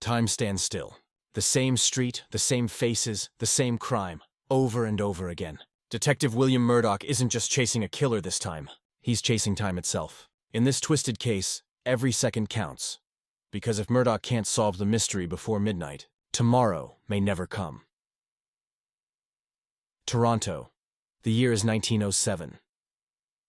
Time stands still. The same street, the same faces, the same crime, over and over again. Detective William Murdoch isn't just chasing a killer this time. He's chasing time itself. In this twisted case, every second counts. Because if Murdoch can't solve the mystery before midnight, tomorrow may never come. Toronto. The year is 1907.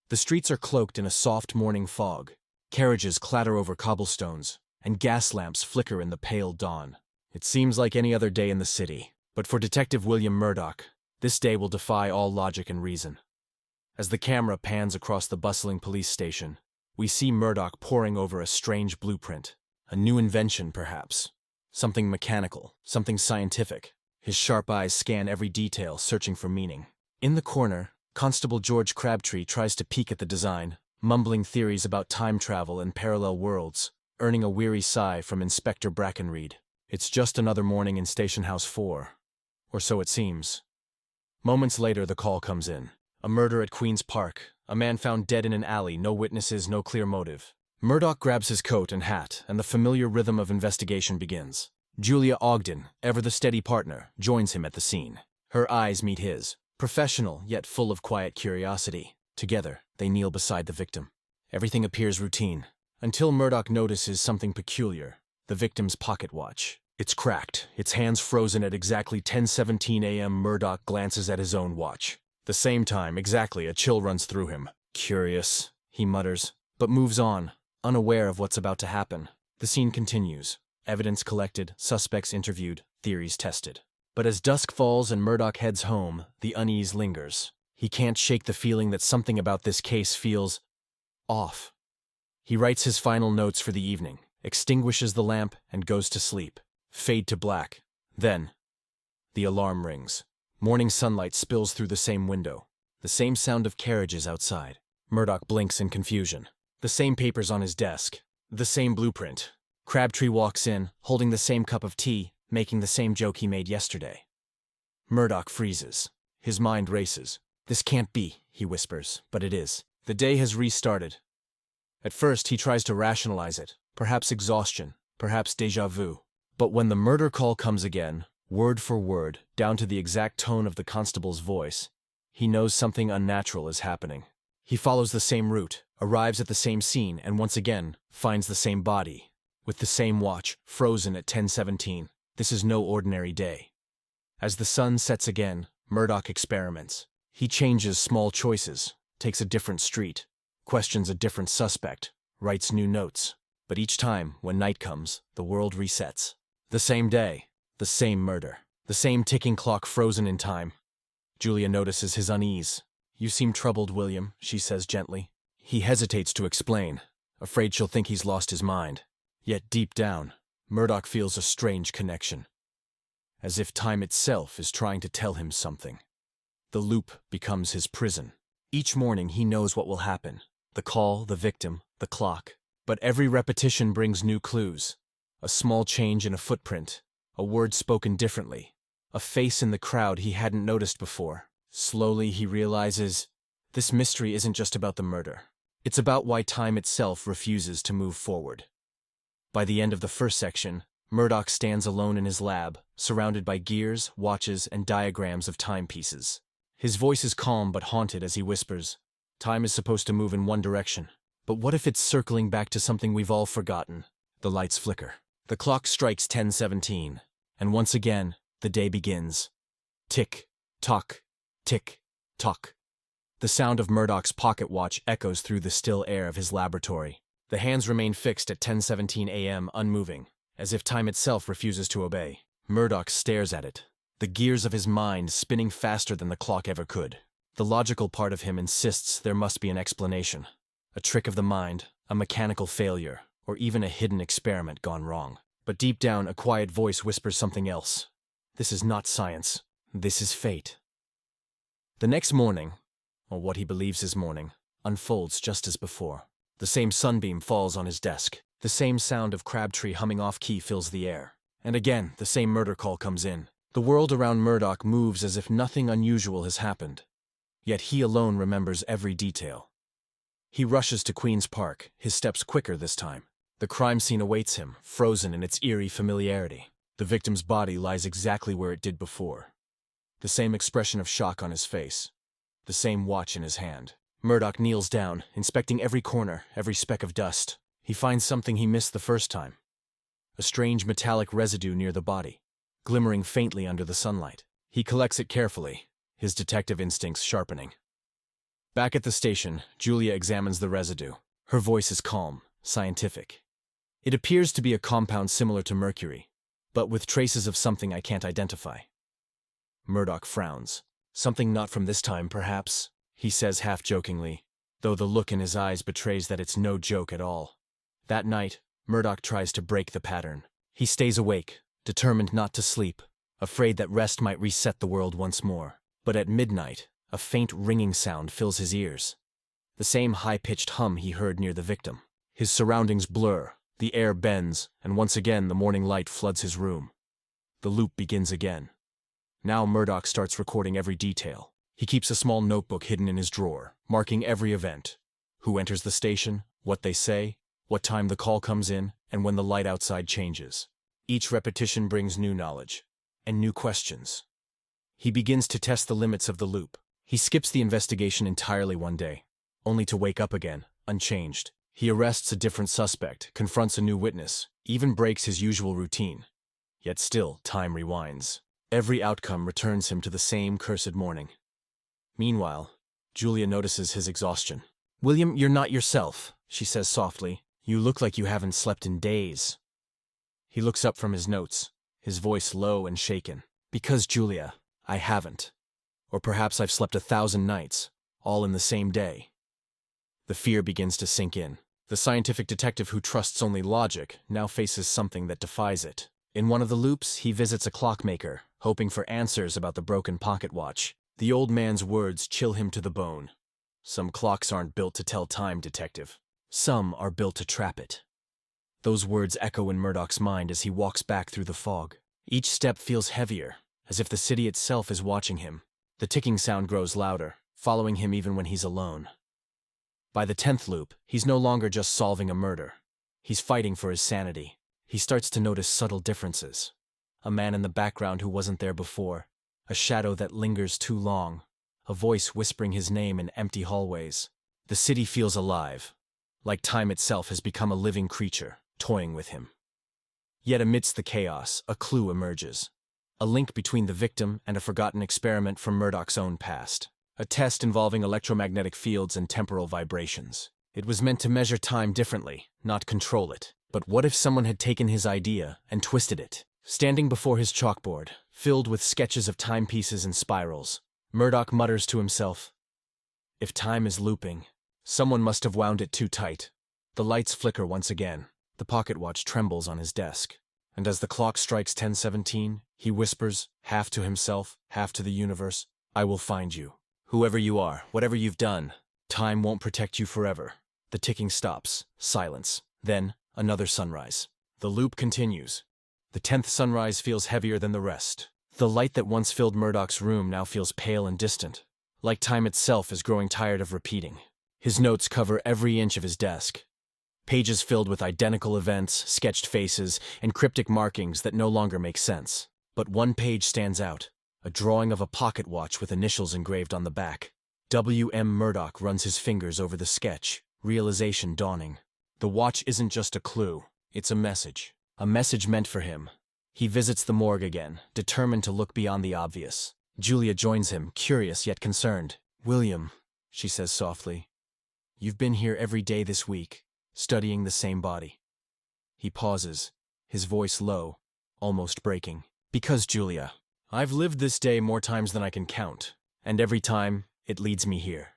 The streets are cloaked in a soft morning fog. Carriages clatter over cobblestones, and gas lamps flicker in the pale dawn. It seems like any other day in the city, but for Detective William Murdoch, this day will defy all logic and reason. As the camera pans across the bustling police station, we see Murdoch poring over a strange blueprint. A new invention, perhaps. Something mechanical, something scientific. His sharp eyes scan every detail, searching for meaning. In the corner, Constable George Crabtree tries to peek at the design, mumbling theories about time travel and parallel worlds, earning a weary sigh from Inspector Brackenreed. It's just another morning in Station House 4. Or so it seems. Moments later, the call comes in. A murder at Queen's Park. A man found dead in an alley, no witnesses, no clear motive. Murdoch grabs his coat and hat, and the familiar rhythm of investigation begins. Julia Ogden, ever the steady partner, joins him at the scene. Her eyes meet his, professional yet full of quiet curiosity. Together, they kneel beside the victim. Everything appears routine, until Murdoch notices something peculiar. The victim's pocket watch. It's cracked, its hands frozen at exactly 10:17 a.m. Murdoch glances at his own watch. The same time, exactly, a chill runs through him. Curious, he mutters, but moves on, unaware of what's about to happen. The scene continues. Evidence collected, suspects interviewed, theories tested. But as dusk falls and Murdoch heads home, the unease lingers. He can't shake the feeling that something about this case feels off. He writes his final notes for the evening, extinguishes the lamp, and goes to sleep. Fade to black. Then, the alarm rings. Morning sunlight spills through the same window. The same sound of carriages outside. Murdoch blinks in confusion. The same papers on his desk. The same blueprint. Crabtree walks in, holding the same cup of tea, making the same joke he made yesterday. Murdoch freezes. His mind races. This can't be, he whispers, but it is. The day has restarted. At first, he tries to rationalize it. Perhaps exhaustion, perhaps déjà vu. But when the murder call comes again, word for word, down to the exact tone of the constable's voice, he knows something unnatural is happening. He follows the same route, arrives at the same scene, and once again, finds the same body, with the same watch, frozen at 10:17. This is no ordinary day. As the sun sets again, Murdoch experiments. He changes small choices, takes a different street, questions a different suspect, writes new notes. But each time, when night comes, the world resets. The same day, the same murder, the same ticking clock frozen in time. Julia notices his unease. "You seem troubled, William," she says gently. He hesitates to explain, afraid she'll think he's lost his mind. Yet deep down, Murdoch feels a strange connection. As if time itself is trying to tell him something. The loop becomes his prison. Each morning he knows what will happen. The call, the victim, the clock. But every repetition brings new clues. A small change in a footprint, a word spoken differently, a face in the crowd he hadn't noticed before. Slowly he realizes, this mystery isn't just about the murder. It's about why time itself refuses to move forward. By the end of the first section, Murdoch stands alone in his lab, surrounded by gears, watches, and diagrams of timepieces. His voice is calm but haunted as he whispers, "Time is supposed to move in one direction. But what if it's circling back to something we've all forgotten?" The lights flicker. The clock strikes 10:17, and once again, the day begins. Tick, tock, tick, tock. The sound of Murdoch's pocket watch echoes through the still air of his laboratory. The hands remain fixed at 10:17 a.m., unmoving, as if time itself refuses to obey. Murdoch stares at it, the gears of his mind spinning faster than the clock ever could. The logical part of him insists there must be an explanation. A trick of the mind, a mechanical failure, or even a hidden experiment gone wrong. But deep down, a quiet voice whispers something else. This is not science. This is fate. The next morning, or what he believes is morning, unfolds just as before. The same sunbeam falls on his desk. The same sound of Crabtree humming off-key fills the air. And again, the same murder call comes in. The world around Murdoch moves as if nothing unusual has happened. Yet he alone remembers every detail. He rushes to Queen's Park, his steps quicker this time. The crime scene awaits him, frozen in its eerie familiarity. The victim's body lies exactly where it did before. The same expression of shock on his face. The same watch in his hand. Murdoch kneels down, inspecting every corner, every speck of dust. He finds something he missed the first time. A strange metallic residue near the body, glimmering faintly under the sunlight. He collects it carefully, his detective instincts sharpening. Back at the station, Julia examines the residue. Her voice is calm, scientific. It appears to be a compound similar to mercury, but with traces of something I can't identify. Murdoch frowns. Something not from this time, perhaps, he says half-jokingly, though the look in his eyes betrays that it's no joke at all. That night, Murdoch tries to break the pattern. He stays awake, determined not to sleep, afraid that rest might reset the world once more. But at midnight, a faint ringing sound fills his ears. The same high-pitched hum he heard near the victim. His surroundings blur, the air bends, and once again the morning light floods his room. The loop begins again. Now Murdoch starts recording every detail. He keeps a small notebook hidden in his drawer, marking every event. Who enters the station, what they say, what time the call comes in, and when the light outside changes. Each repetition brings new knowledge, and new questions. He begins to test the limits of the loop. He skips the investigation entirely one day, only to wake up again, unchanged. He arrests a different suspect, confronts a new witness, even breaks his usual routine. Yet still, time rewinds. Every outcome returns him to the same cursed morning. Meanwhile, Julia notices his exhaustion. "William, you're not yourself," she says softly. "You look like you haven't slept in days." He looks up from his notes, his voice low and shaken. "Because, Julia, I haven't. Or perhaps I've slept 1,000 nights, all in the same day." The fear begins to sink in. The scientific detective who trusts only logic now faces something that defies it. In one of the loops, he visits a clockmaker, hoping for answers about the broken pocket watch. The old man's words chill him to the bone. "Some clocks aren't built to tell time, detective. Some are built to trap it." Those words echo in Murdoch's mind as he walks back through the fog. Each step feels heavier, as if the city itself is watching him. The ticking sound grows louder, following him even when he's alone. By the 10th loop, he's no longer just solving a murder. He's fighting for his sanity. He starts to notice subtle differences. A man in the background who wasn't there before, a shadow that lingers too long, a voice whispering his name in empty hallways. The city feels alive, like time itself has become a living creature, toying with him. Yet amidst the chaos, a clue emerges. A link between the victim and a forgotten experiment from Murdoch's own past. A test involving electromagnetic fields and temporal vibrations. It was meant to measure time differently, not control it. But what if someone had taken his idea and twisted it? Standing before his chalkboard, filled with sketches of timepieces and spirals, Murdoch mutters to himself, "If time is looping, someone must have wound it too tight." The lights flicker once again. The pocket watch trembles on his desk. And as the clock strikes 10:17, he whispers, half to himself, half to the universe, "I will find you. Whoever you are, whatever you've done, time won't protect you forever." The ticking stops. Silence. Then, another sunrise. The loop continues. The 10th sunrise feels heavier than the rest. The light that once filled Murdoch's room now feels pale and distant, like time itself is growing tired of repeating. His notes cover every inch of his desk. Pages filled with identical events, sketched faces, and cryptic markings that no longer make sense. But one page stands out. A drawing of a pocket watch with initials engraved on the back. W.M. Murdoch runs his fingers over the sketch, realization dawning. The watch isn't just a clue, it's a message meant for him. He visits the morgue again, determined to look beyond the obvious. Julia joins him, curious yet concerned. "William," she says softly, "you've been here every day this week, studying the same body." He pauses, his voice low, almost breaking. "Because, Julia, I've lived this day more times than I can count, and every time, it leads me here."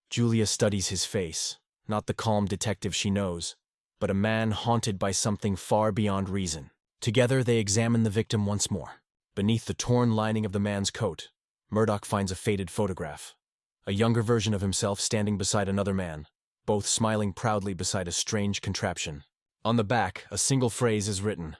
Julia studies his face, not the calm detective she knows, but a man haunted by something far beyond reason. Together they examine the victim once more. Beneath the torn lining of the man's coat, Murdoch finds a faded photograph. A younger version of himself standing beside another man, both smiling proudly beside a strange contraption. On the back, a single phrase is written.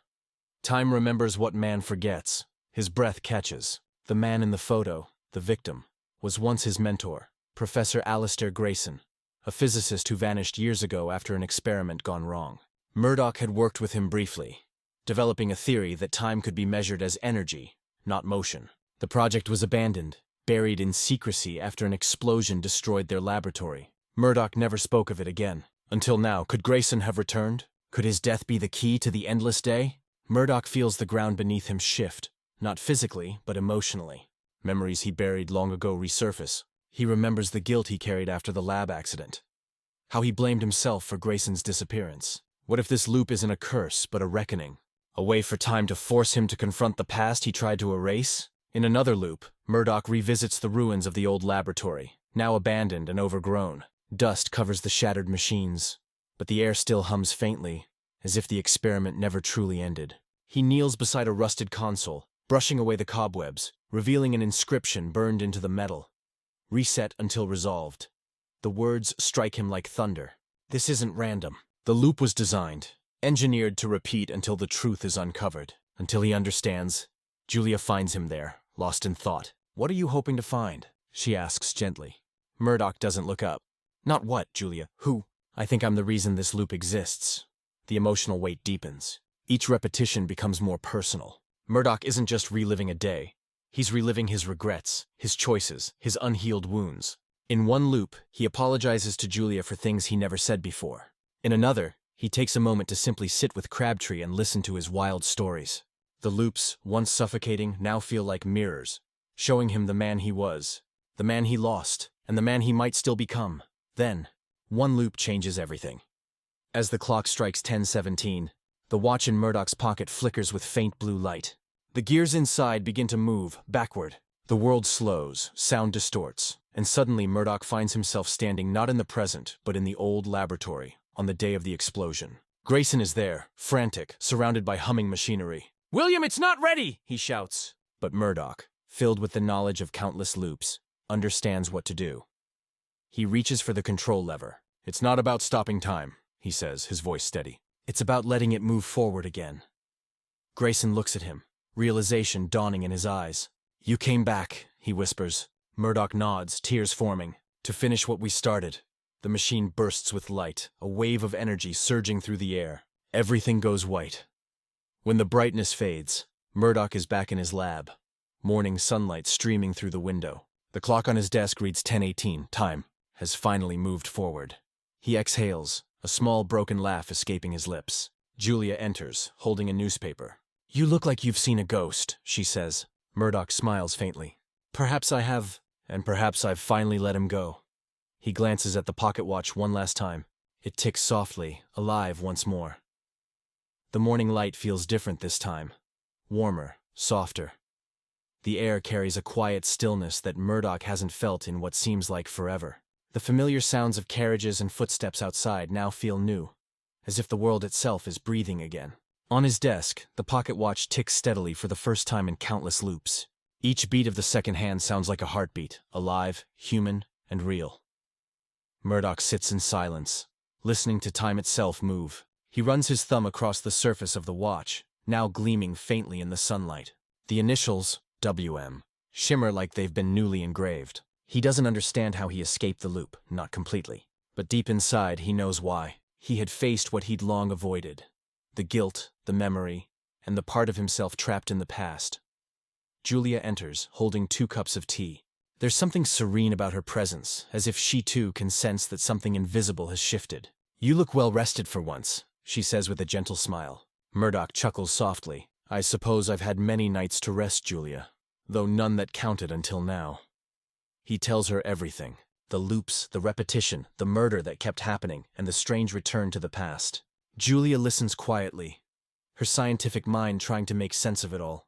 "Time remembers what man forgets." His breath catches. The man in the photo, the victim, was once his mentor, Professor Alistair Grayson, a physicist who vanished years ago after an experiment gone wrong. Murdoch had worked with him briefly, developing a theory that time could be measured as energy, not motion. The project was abandoned, buried in secrecy after an explosion destroyed their laboratory. Murdoch never spoke of it again. Until now, could Grayson have returned? Could his death be the key to the endless day? Murdoch feels the ground beneath him shift, not physically, but emotionally. Memories he buried long ago resurface. He remembers the guilt he carried after the lab accident. How he blamed himself for Grayson's disappearance. What if this loop isn't a curse, but a reckoning? A way for time to force him to confront the past he tried to erase? In another loop, Murdoch revisits the ruins of the old laboratory, now abandoned and overgrown. Dust covers the shattered machines, but the air still hums faintly, as if the experiment never truly ended. He kneels beside a rusted console, brushing away the cobwebs, revealing an inscription burned into the metal. Reset until resolved. The words strike him like thunder. This isn't random. The loop was designed, engineered to repeat until the truth is uncovered. Until he understands. Julia finds him there, lost in thought. "What are you hoping to find?" she asks gently. Murdoch doesn't look up. "Not what, Julia? Who?" "I think I'm the reason this loop exists." The emotional weight deepens. Each repetition becomes more personal. Murdoch isn't just reliving a day. He's reliving his regrets, his choices, his unhealed wounds. In one loop, he apologizes to Julia for things he never said before. In another, he takes a moment to simply sit with Crabtree and listen to his wild stories. The loops, once suffocating, now feel like mirrors, showing him the man he was, the man he lost, and the man he might still become. Then, one loop changes everything. As the clock strikes 10:17, the watch in Murdoch's pocket flickers with faint blue light. The gears inside begin to move, backward. The world slows, sound distorts, and suddenly Murdoch finds himself standing not in the present, but in the old laboratory, on the day of the explosion. Grayson is there, frantic, surrounded by humming machinery. "William, it's not ready!" he shouts. But Murdoch, filled with the knowledge of countless loops, understands what to do. He reaches for the control lever. "It's not about stopping time," he says, his voice steady. "It's about letting it move forward again." Grayson looks at him, realization dawning in his eyes. "You came back," he whispers. Murdoch nods, tears forming. "To finish what we started." The machine bursts with light, a wave of energy surging through the air. Everything goes white. When the brightness fades, Murdoch is back in his lab, morning sunlight streaming through the window. The clock on his desk reads 10:18, time has finally moved forward. He exhales, a small broken laugh escaping his lips. Julia enters, holding a newspaper. "You look like you've seen a ghost," she says. Murdoch smiles faintly. "Perhaps I have, and perhaps I've finally let him go." He glances at the pocket watch one last time. It ticks softly, alive once more. The morning light feels different this time. Warmer, softer. The air carries a quiet stillness that Murdoch hasn't felt in what seems like forever. The familiar sounds of carriages and footsteps outside now feel new, as if the world itself is breathing again. On his desk, the pocket watch ticks steadily for the first time in countless loops. Each beat of the second hand sounds like a heartbeat, alive, human, and real. Murdoch sits in silence, listening to time itself move. He runs his thumb across the surface of the watch, now gleaming faintly in the sunlight. The initials, WM, shimmer like they've been newly engraved. He doesn't understand how he escaped the loop, not completely. But deep inside, he knows why. He had faced what he'd long avoided. The guilt, the memory, and the part of himself trapped in the past. Julia enters, holding 2 cups of tea. There's something serene about her presence, as if she too can sense that something invisible has shifted. "You look well rested for once," she says with a gentle smile. Murdoch chuckles softly. "I suppose I've had many nights to rest, Julia, though none that counted until now." He tells her everything. The loops, the repetition, the murder that kept happening, and the strange return to the past. Julia listens quietly, her scientific mind trying to make sense of it all,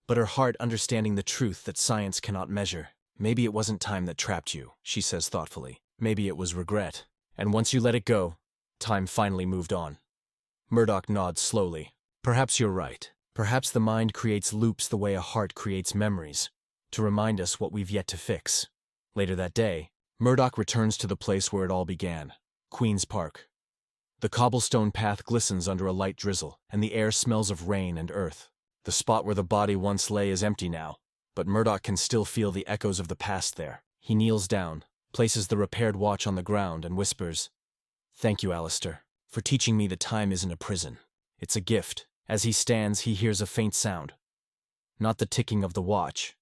but her heart understanding the truth that science cannot measure. "Maybe it wasn't time that trapped you," she says thoughtfully. "Maybe it was regret. And once you let it go, time finally moved on." Murdoch nods slowly. "Perhaps you're right. Perhaps the mind creates loops the way a heart creates memories, to remind us what we've yet to fix." Later that day, Murdoch returns to the place where it all began, Queen's Park. The cobblestone path glistens under a light drizzle, and the air smells of rain and earth. The spot where the body once lay is empty now, but Murdoch can still feel the echoes of the past there. He kneels down, places the repaired watch on the ground, and whispers, "Thank you, Alistair, for teaching me that time isn't a prison. It's a gift." As he stands, he hears a faint sound. Not the ticking of the watch,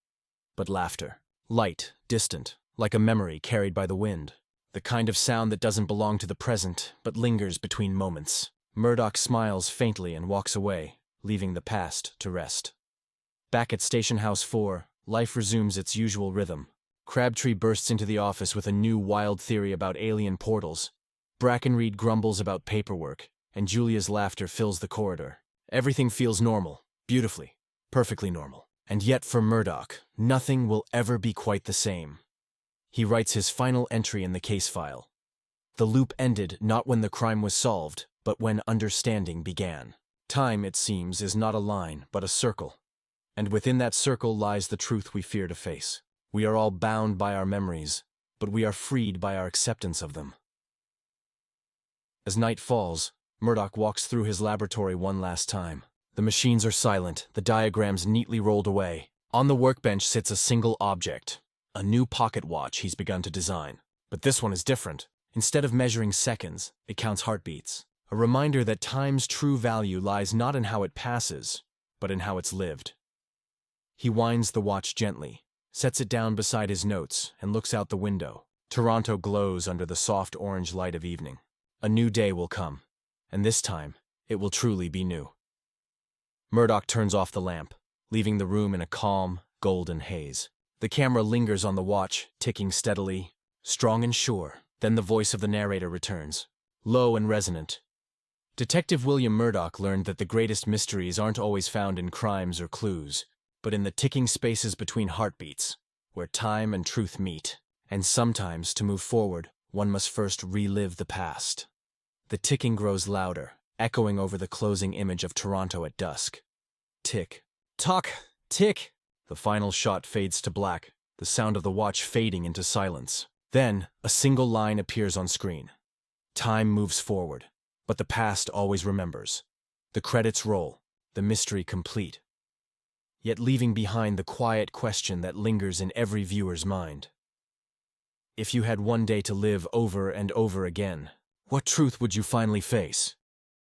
but laughter. Light, distant, like a memory carried by the wind. The kind of sound that doesn't belong to the present, but lingers between moments. Murdoch smiles faintly and walks away, leaving the past to rest. Back at Station House 4, life resumes its usual rhythm. Crabtree bursts into the office with a new wild theory about alien portals. Brackenreed grumbles about paperwork, and Julia's laughter fills the corridor. Everything feels normal, beautifully, perfectly normal. And yet for Murdoch, nothing will ever be quite the same. He writes his final entry in the case file. The loop ended not when the crime was solved, but when understanding began. Time, it seems, is not a line, but a circle. And within that circle lies the truth we fear to face. We are all bound by our memories, but we are freed by our acceptance of them. As night falls, Murdoch walks through his laboratory one last time. The machines are silent, the diagrams neatly rolled away. On the workbench sits a single object, a new pocket watch he's begun to design. But this one is different. Instead of measuring seconds, it counts heartbeats. A reminder that time's true value lies not in how it passes, but in how it's lived. He winds the watch gently, sets it down beside his notes, and looks out the window. Toronto glows under the soft orange light of evening. A new day will come, and this time, it will truly be new. Murdoch turns off the lamp, leaving the room in a calm, golden haze. The camera lingers on the watch, ticking steadily, strong and sure. Then the voice of the narrator returns, low and resonant. Detective William Murdoch learned that the greatest mysteries aren't always found in crimes or clues, but in the ticking spaces between heartbeats, where time and truth meet. And sometimes, to move forward, one must first relive the past. The ticking grows louder, echoing over the closing image of Toronto at dusk. Tick. Tock. Tick. The final shot fades to black, the sound of the watch fading into silence. Then, a single line appears on screen. Time moves forward, but the past always remembers. The credits roll, the mystery complete, yet leaving behind the quiet question that lingers in every viewer's mind. If you had one day to live over and over again, what truth would you finally face?